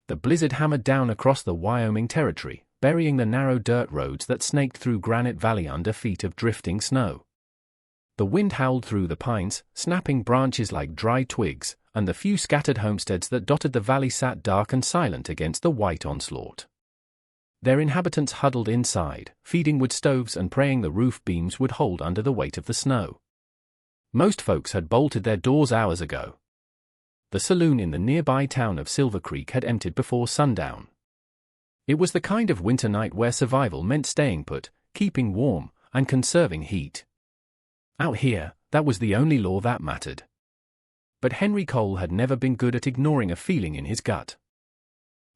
The blizzard hammered down across the Wyoming Territory, burying the narrow dirt roads that snaked through Granite Valley under feet of drifting snow. The wind howled through the pines, snapping branches like dry twigs, and the few scattered homesteads that dotted the valley sat dark and silent against the white onslaught. Their inhabitants huddled inside, feeding wood stoves and praying the roof beams would hold under the weight of the snow. Most folks had bolted their doors hours ago. The saloon in the nearby town of Silver Creek had emptied before sundown. It was the kind of winter night where survival meant staying put, keeping warm, and conserving heat. Out here, that was the only law that mattered. But Henry Cole had never been good at ignoring a feeling in his gut.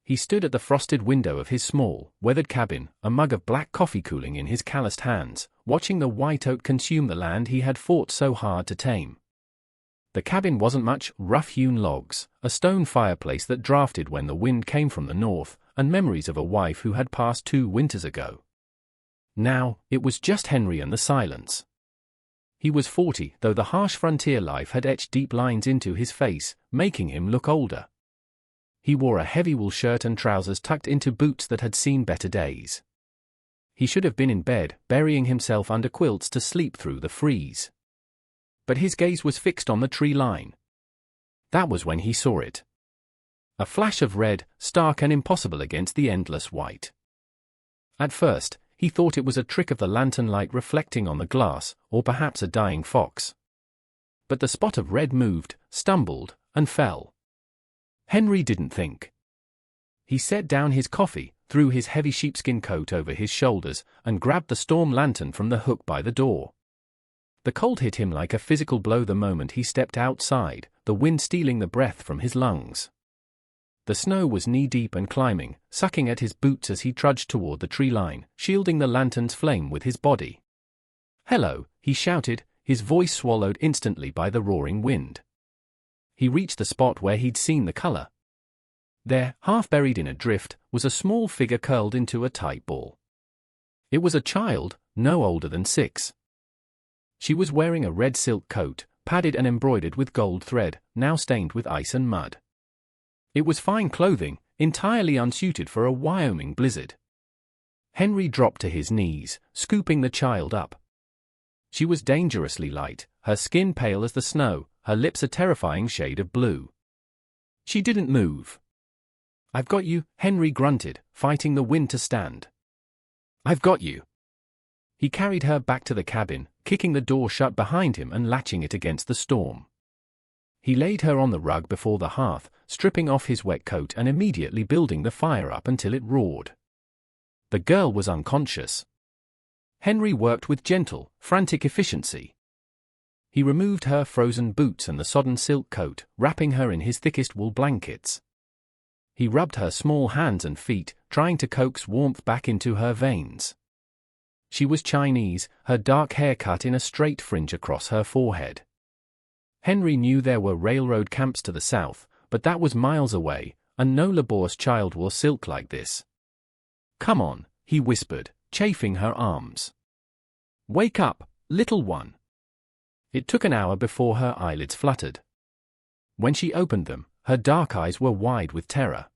He stood at the frosted window of his small, weathered cabin, a mug of black coffee cooling in his calloused hands, watching the white oak consume the land he had fought so hard to tame. The cabin wasn't much, rough-hewn logs, a stone fireplace that drafted when the wind came from the north, and memories of a wife who had passed 2 winters ago. Now, it was just Henry and the silence. He was 40, though the harsh frontier life had etched deep lines into his face, making him look older. He wore a heavy wool shirt and trousers tucked into boots that had seen better days. He should have been in bed, burying himself under quilts to sleep through the freeze. But his gaze was fixed on the tree line. That was when he saw it. A flash of red, stark and impossible against the endless white. At first, he thought it was a trick of the lantern light reflecting on the glass, or perhaps a dying fox. But the spot of red moved, stumbled, and fell. Henry didn't think. He set down his coffee, threw his heavy sheepskin coat over his shoulders, and grabbed the storm lantern from the hook by the door. The cold hit him like a physical blow the moment he stepped outside, the wind stealing the breath from his lungs. The snow was knee-deep and climbing, sucking at his boots as he trudged toward the tree line, shielding the lantern's flame with his body. "Hello," he shouted, his voice swallowed instantly by the roaring wind. He reached the spot where he'd seen the color. There, half buried in a drift, was a small figure curled into a tight ball. It was a child, no older than 6. She was wearing a red silk coat, padded and embroidered with gold thread, now stained with ice and mud. It was fine clothing, entirely unsuited for a Wyoming blizzard. Henry dropped to his knees, scooping the child up. She was dangerously light, her skin pale as the snow, her lips a terrifying shade of blue. She didn't move. "I've got you," Henry grunted, fighting the wind to stand. "I've got you." He carried her back to the cabin, kicking the door shut behind him and latching it against the storm. He laid her on the rug before the hearth, stripping off his wet coat and immediately building the fire up until it roared. The girl was unconscious. Henry worked with gentle, frantic efficiency. He removed her frozen boots and the sodden silk coat, wrapping her in his thickest wool blankets. He rubbed her small hands and feet, trying to coax warmth back into her veins. She was Chinese, her dark hair cut in a straight fringe across her forehead. Henry knew there were railroad camps to the south, but that was miles away, and no laborious child wore silk like this. "Come on," he whispered, chafing her arms. "Wake up, little one." It took an hour before her eyelids fluttered. When she opened them, her dark eyes were wide with terror.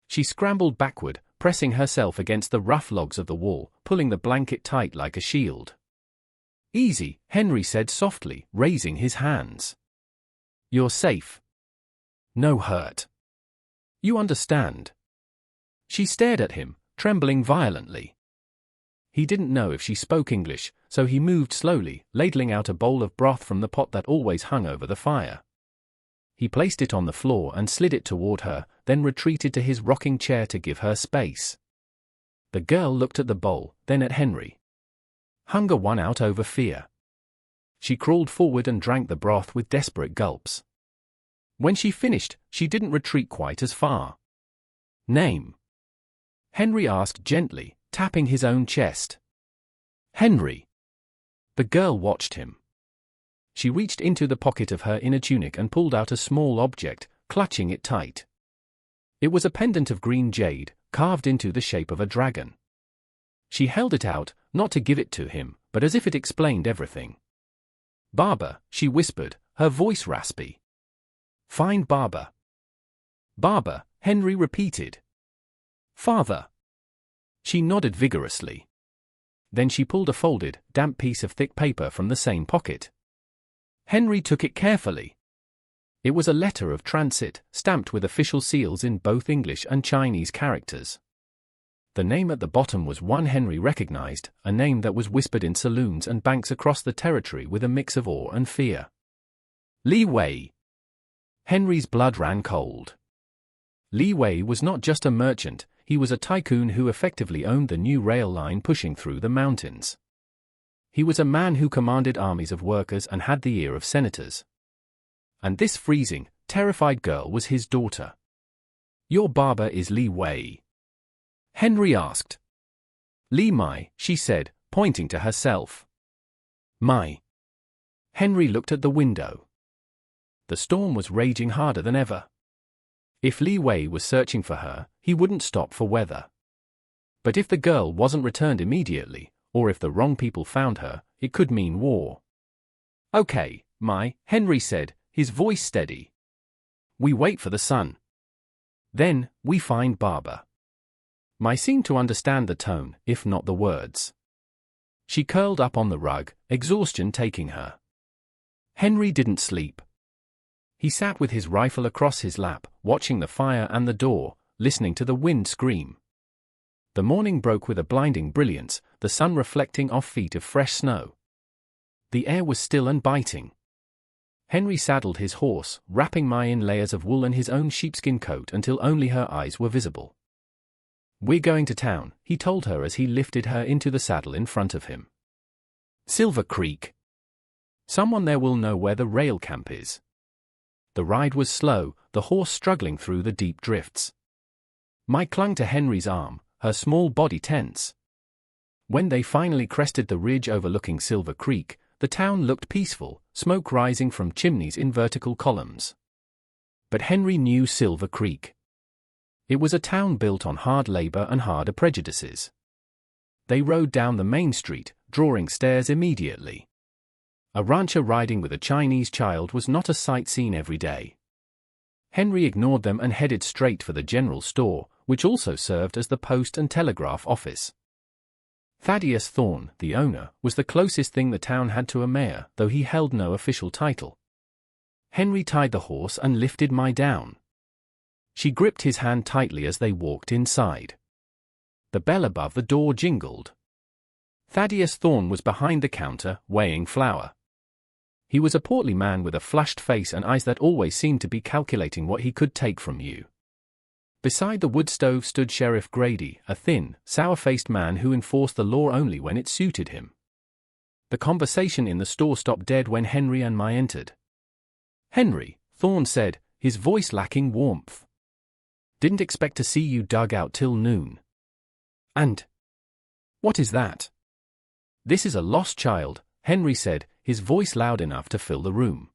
She scrambled backward, pressing herself against the rough logs of the wall, pulling the blanket tight like a shield. "Easy," Henry said softly, raising his hands. "You're safe. No hurt. You understand." She stared at him, trembling violently. He didn't know if she spoke English, so he moved slowly, ladling out a bowl of broth from the pot that always hung over the fire. He placed it on the floor and slid it toward her, then retreated to his rocking chair to give her space. The girl looked at the bowl, then at Henry. Hunger won out over fear. She crawled forward and drank the broth with desperate gulps. When she finished, she didn't retreat quite as far. "Name?" Henry asked gently, tapping his own chest. "Henry." The girl watched him. She reached into the pocket of her inner tunic and pulled out a small object, clutching it tight. It was a pendant of green jade, carved into the shape of a dragon. She held it out, not to give it to him, but as if it explained everything. "Barber," she whispered, her voice raspy. "Find Barber." "Barber," Henry repeated. Father. She nodded vigorously. Then she pulled a folded, damp piece of thick paper from the same pocket. Henry took it carefully. It was a letter of transit, stamped with official seals in both English and Chinese characters. The name at the bottom was one Henry recognized, a name that was whispered in saloons and banks across the territory with a mix of awe and fear. Li Wei. Henry's blood ran cold. Li Wei was not just a merchant, he was a tycoon who effectively owned the new rail line pushing through the mountains. He was a man who commanded armies of workers and had the ear of senators. And this freezing, terrified girl was his daughter. Your barber is Li Wei? Henry asked. Li Mai, she said, pointing to herself. Mai. Henry looked at the window. The storm was raging harder than ever. If Li Wei was searching for her, he wouldn't stop for weather. But if the girl wasn't returned immediately, or if the wrong people found her, it could mean war. Okay, Mai, Henry said, his voice steady. We wait for the sun. Then, we find Barber. Mai seemed to understand the tone, if not the words. She curled up on the rug, exhaustion taking her. Henry didn't sleep. He sat with his rifle across his lap, watching the fire and the door, listening to the wind scream. The morning broke with a blinding brilliance, the sun reflecting off feet of fresh snow. The air was still and biting. Henry saddled his horse, wrapping Mai in layers of wool and his own sheepskin coat until only her eyes were visible. We're going to town, he told her as he lifted her into the saddle in front of him. Silver Creek. Someone there will know where the rail camp is. The ride was slow, the horse struggling through the deep drifts. Mai clung to Henry's arm, her small body tense. When they finally crested the ridge overlooking Silver Creek, the town looked peaceful, smoke rising from chimneys in vertical columns. But Henry knew Silver Creek. It was a town built on hard labor and harder prejudices. They rode down the main street, drawing stares immediately. A rancher riding with a Chinese child was not a sight seen every day. Henry ignored them and headed straight for the general store, which also served as the post and telegraph office. Thaddeus Thorne, the owner, was the closest thing the town had to a mayor, though he held no official title. Henry tied the horse and lifted Mai down. She gripped his hand tightly as they walked inside. The bell above the door jingled. Thaddeus Thorne was behind the counter, weighing flour. He was a portly man with a flushed face and eyes that always seemed to be calculating what he could take from you. Beside the wood stove stood Sheriff Grady, a thin, sour-faced man who enforced the law only when it suited him. The conversation in the store stopped dead when Henry and Mai entered. Henry, Thorne said, his voice lacking warmth. Didn't expect to see you dug out till noon. And? What is that? This is a lost child, Henry said, his voice loud enough to fill the room.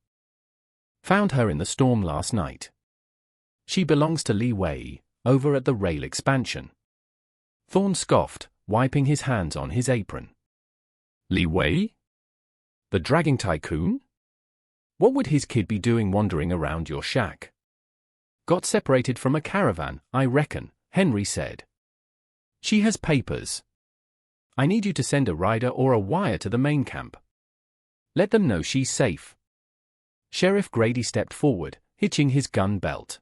Found her in the storm last night. She belongs to Li Wei, over at the rail expansion. Thorne scoffed, wiping his hands on his apron. Li Wei? The dragging tycoon? What would his kid be doing wandering around your shack? Got separated from a caravan, I reckon, Henry said. She has papers. I need you to send a rider or a wire to the main camp. Let them know she's safe. Sheriff Grady stepped forward, hitching his gun belt.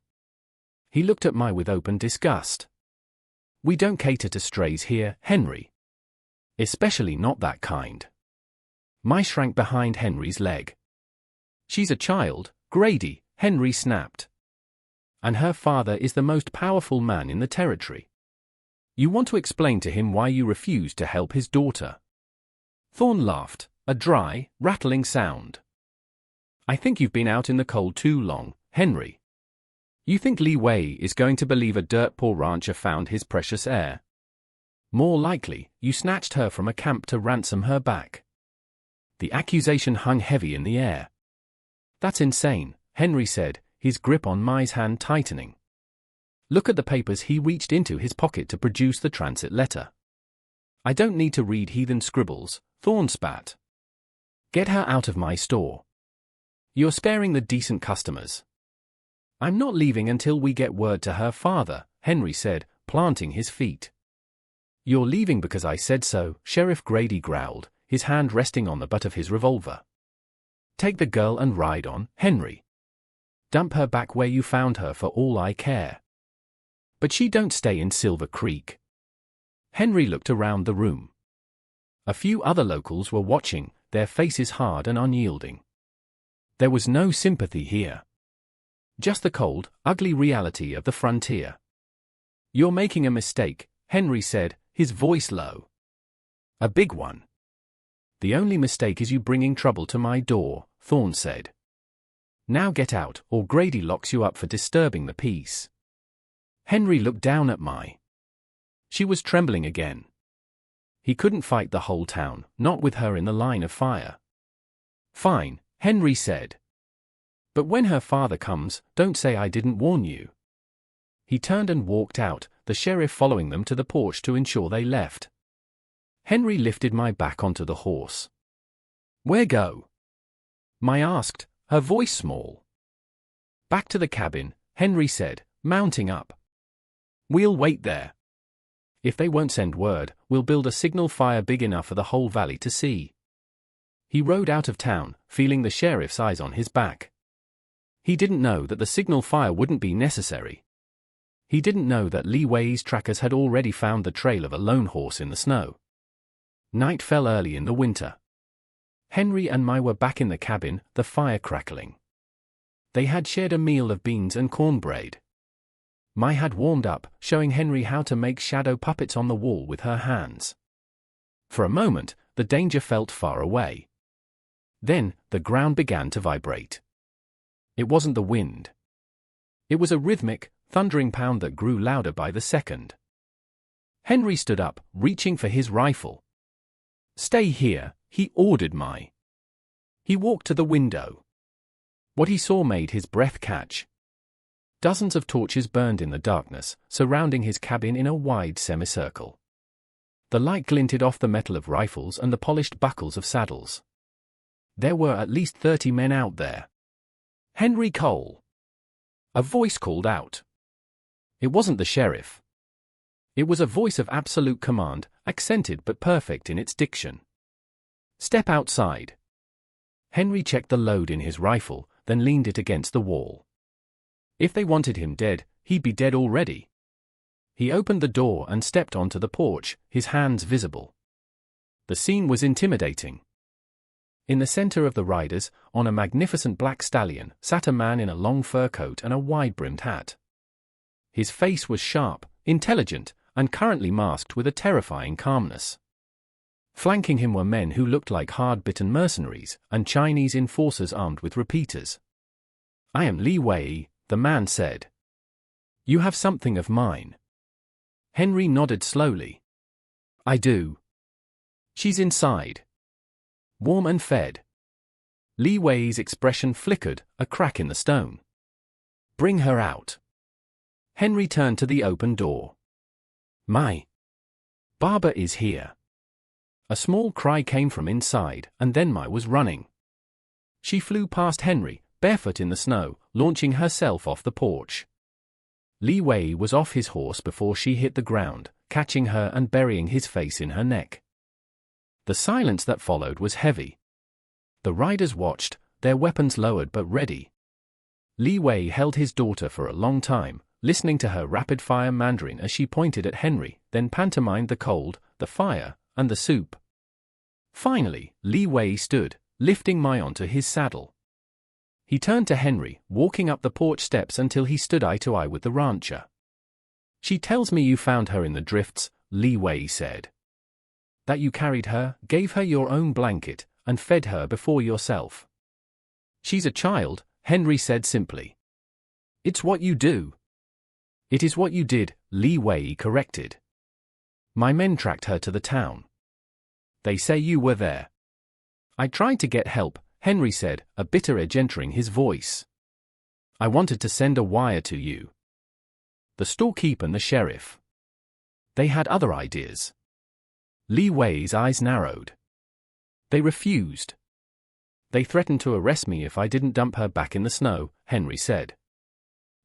He looked at Mai with open disgust. We don't cater to strays here, Henry. Especially not that kind. Mai shrank behind Henry's leg. She's a child, Grady, Henry snapped. And her father is the most powerful man in the territory. You want to explain to him why you refuse to help his daughter. Thorne laughed, a dry, rattling sound. I think you've been out in the cold too long, Henry. You think Li Wei is going to believe a dirt-poor rancher found his precious heir? More likely, you snatched her from a camp to ransom her back. The accusation hung heavy in the air. That's insane, Henry said, his grip on Mai's hand tightening. Look at the papers. He reached into his pocket to produce the transit letter. I don't need to read heathen scribbles, Thorne spat. Get her out of my store. You're sparing the decent customers. I'm not leaving until we get word to her father, Henry said, planting his feet. You're leaving because I said so, Sheriff Grady growled, his hand resting on the butt of his revolver. Take the girl and ride on, Henry. Dump her back where you found her for all I care. But she don't stay in Silver Creek. Henry looked around the room. A few other locals were watching, their faces hard and unyielding. There was no sympathy here. Just the cold, ugly reality of the frontier. You're making a mistake, Henry said, his voice low. A big one. The only mistake is you bringing trouble to my door, Thorne said. Now get out, or Grady locks you up for disturbing the peace. Henry looked down at Mai. She was trembling again. He couldn't fight the whole town, not with her in the line of fire. Fine, Henry said. But when her father comes, don't say I didn't warn you. He turned and walked out, the sheriff following them to the porch to ensure they left. Henry lifted Mai back onto the horse. Where go? Mai asked, her voice small. Back to the cabin, Henry said, mounting up. We'll wait there. If they won't send word, we'll build a signal fire big enough for the whole valley to see. He rode out of town, feeling the sheriff's eyes on his back. He didn't know that the signal fire wouldn't be necessary. He didn't know that Li Wei's trackers had already found the trail of a lone horse in the snow. Night fell early in the winter. Henry and Mai were back in the cabin, the fire crackling. They had shared a meal of beans and cornbread. Mai had warmed up, showing Henry how to make shadow puppets on the wall with her hands. For a moment, the danger felt far away. Then, the ground began to vibrate. It wasn't the wind. It was a rhythmic, thundering pound that grew louder by the second. Henry stood up, reaching for his rifle. Stay here, he ordered Mai. He walked to the window. What he saw made his breath catch. Dozens of torches burned in the darkness, surrounding his cabin in a wide semicircle. The light glinted off the metal of rifles and the polished buckles of saddles. There were at least 30 men out there. Henry Cole. A voice called out. It wasn't the sheriff. It was a voice of absolute command, accented but perfect in its diction. Step outside. Henry checked the load in his rifle, then leaned it against the wall. If they wanted him dead, he'd be dead already. He opened the door and stepped onto the porch, his hands visible. The scene was intimidating. In the center of the riders, on a magnificent black stallion, sat a man in a long fur coat and a wide-brimmed hat. His face was sharp, intelligent, and currently masked with a terrifying calmness. Flanking him were men who looked like hard-bitten mercenaries, and Chinese enforcers armed with repeaters. I am Li Wei, the man said. You have something of mine. Henry nodded slowly. I do. She's inside. Warm and fed. Li Wei's expression flickered, a crack in the stone. Bring her out. Henry turned to the open door. Mai. Baba is here. A small cry came from inside, and then Mai was running. She flew past Henry, barefoot in the snow, launching herself off the porch. Li Wei was off his horse before she hit the ground, catching her and burying his face in her neck. The silence that followed was heavy. The riders watched, their weapons lowered but ready. Li Wei held his daughter for a long time, listening to her rapid-fire Mandarin as she pointed at Henry, then pantomimed the cold, the fire, and the soup. Finally, Li Wei stood, lifting Mai onto his saddle. He turned to Henry, walking up the porch steps until he stood eye to eye with the rancher. She tells me you found her in the drifts, Li Wei said. That you carried her, gave her your own blanket, and fed her before yourself. She's a child, Henry said simply. It's what you do. It is what you did, Li Wei corrected. My men tracked her to the town. They say you were there. I tried to get help, Henry said, a bitter edge entering his voice. I wanted to send a wire to you. The storekeeper and the sheriff. They had other ideas. Li Wei's eyes narrowed. They refused. They threatened to arrest me if I didn't dump her back in the snow, Henry said.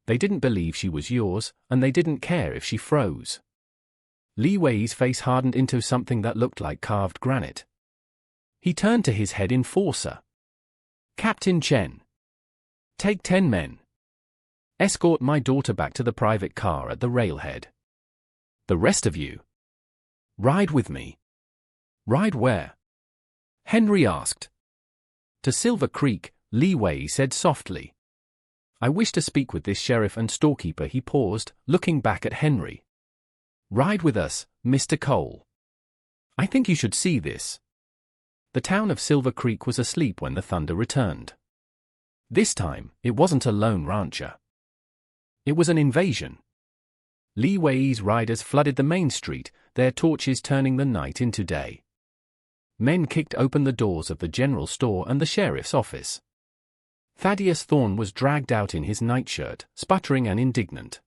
They didn't believe she was yours, and they didn't care if she froze. Li Wei's face hardened into something that looked like carved granite. He turned to his head enforcer. Captain Chen. Take 10 men. Escort my daughter back to the private car at the railhead. The rest of you. Ride with me. Ride where? Henry asked. To Silver Creek, Li Wei said softly. I wish to speak with this sheriff and storekeeper. He paused, looking back at Henry. Ride with us, Mr. Cole. I think you should see this. The town of Silver Creek was asleep when the thunder returned. This time, it wasn't a lone rancher. It was an invasion. Li Wei's riders flooded the main street, their torches turning the night into day. Men kicked open the doors of the general store and the sheriff's office. Thaddeus Thorne was dragged out in his nightshirt, sputtering and indignant.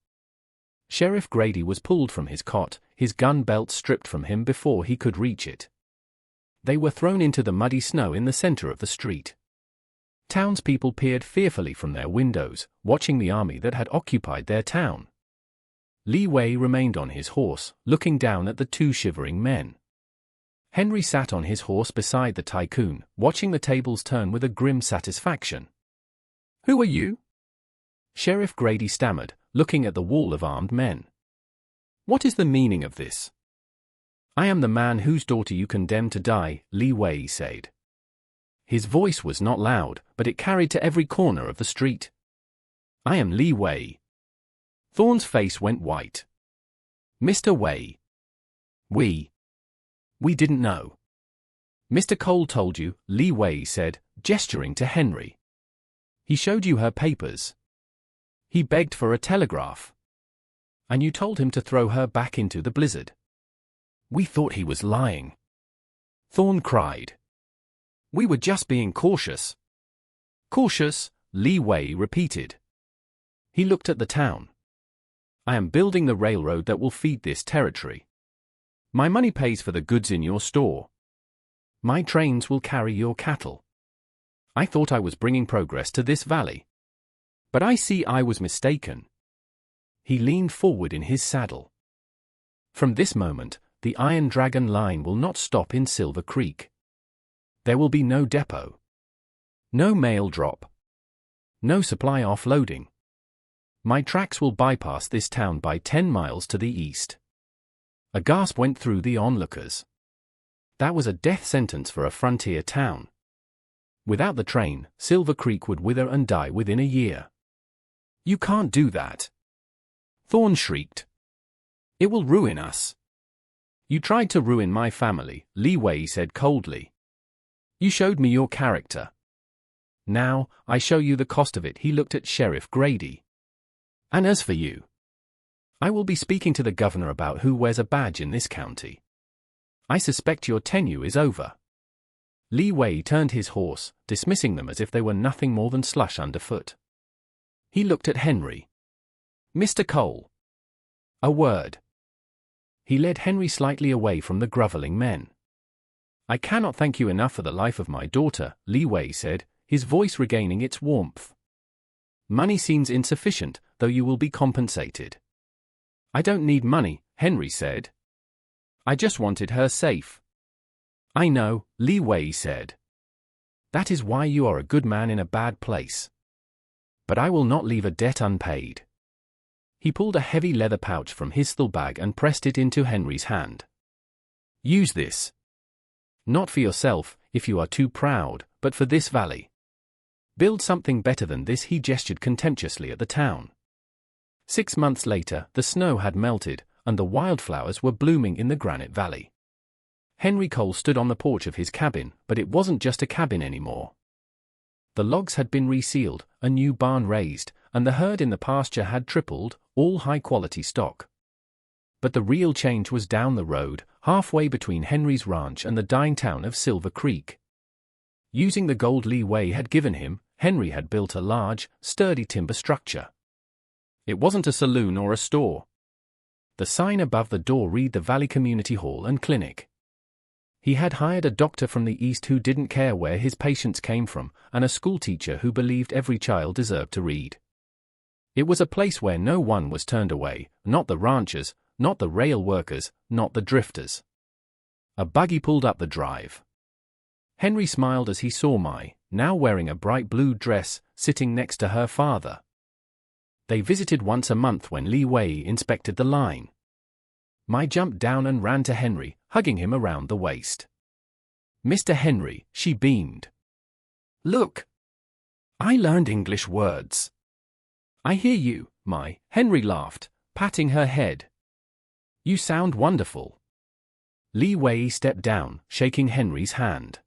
Sheriff Grady was pulled from his cot, his gun belt stripped from him before he could reach it. They were thrown into the muddy snow in the center of the street. Townspeople peered fearfully from their windows, watching the army that had occupied their town. Li Wei remained on his horse, looking down at the two shivering men. Henry sat on his horse beside the tycoon, watching the tables turn with a grim satisfaction. Who are you? Sheriff Grady stammered, looking at the wall of armed men. What is the meaning of this? I am the man whose daughter you condemned to die, Li Wei said. His voice was not loud, but it carried to every corner of the street. I am Li Wei. Thorne's face went white. Mr. Wei. We didn't know. Mr. Cole told you, Li Wei said, gesturing to Henry. He showed you her papers. He begged for a telegraph. And you told him to throw her back into the blizzard. We thought he was lying. Thorne cried. We were just being cautious. Cautious, Li Wei repeated. He looked at the town. I am building the railroad that will feed this territory. My money pays for the goods in your store. My trains will carry your cattle. I thought I was bringing progress to this valley. But I see I was mistaken. He leaned forward in his saddle. From this moment, the Iron Dragon line will not stop in Silver Creek. There will be no depot. No mail drop. No supply offloading. My tracks will bypass this town by 10 miles to the east. A gasp went through the onlookers. That was a death sentence for a frontier town. Without the train, Silver Creek would wither and die within a year. You can't do that. Thorne shrieked. It will ruin us. You tried to ruin my family, Li Wei said coldly. You showed me your character. Now, I show you the cost of it. He looked at Sheriff Grady. And as for you, I will be speaking to the governor about who wears a badge in this county. I suspect your tenure is over. Li Wei turned his horse, dismissing them as if they were nothing more than slush underfoot. He looked at Henry. Mr. Cole. A word. He led Henry slightly away from the groveling men. I cannot thank you enough for the life of my daughter, Li Wei said, his voice regaining its warmth. Money seems insufficient, though you will be compensated. I don't need money, Henry said. I just wanted her safe. I know, Li Wei said. That is why you are a good man in a bad place. But I will not leave a debt unpaid. He pulled a heavy leather pouch from his saddle bag and pressed it into Henry's hand. Use this. Not for yourself, if you are too proud, but for this valley. Build something better than this. He gestured contemptuously at the town. 6 months later, the snow had melted, and the wildflowers were blooming in the Granite Valley. Henry Cole stood on the porch of his cabin, but it wasn't just a cabin anymore. The logs had been resealed, a new barn raised, and the herd in the pasture had tripled, all high-quality stock. But the real change was down the road, halfway between Henry's ranch and the dying town of Silver Creek. Using the gold Li Wei had given him, Henry had built a large, sturdy timber structure. It wasn't a saloon or a store. The sign above the door read the Valley Community Hall and Clinic. He had hired a doctor from the East who didn't care where his patients came from, and a schoolteacher who believed every child deserved to read. It was a place where no one was turned away, not the ranchers, not the rail workers, not the drifters. A buggy pulled up the drive. Henry smiled as he saw Mai, now wearing a bright blue dress, sitting next to her father. They visited once a month when Li Wei inspected the line. Mai jumped down and ran to Henry, hugging him around the waist. "Mr. Henry," she beamed. "Look! I learned English words." "I hear you, Mai," Henry laughed, patting her head. "You sound wonderful." Li Wei stepped down, shaking Henry's hand.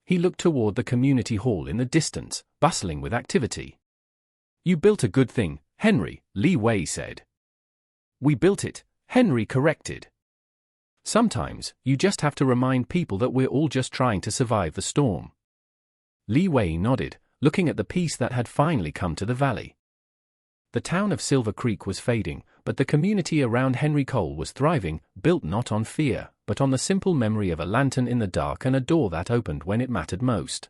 He looked toward the community hall in the distance, bustling with activity. "You built a good thing, Henry," Li Wei said. "We built it," Henry corrected. "Sometimes, you just have to remind people that we're all just trying to survive the storm." Li Wei nodded, looking at the peace that had finally come to the valley. The town of Silver Creek was fading, but the community around Henry Cole was thriving, built not on fear, but on the simple memory of a lantern in the dark and a door that opened when it mattered most.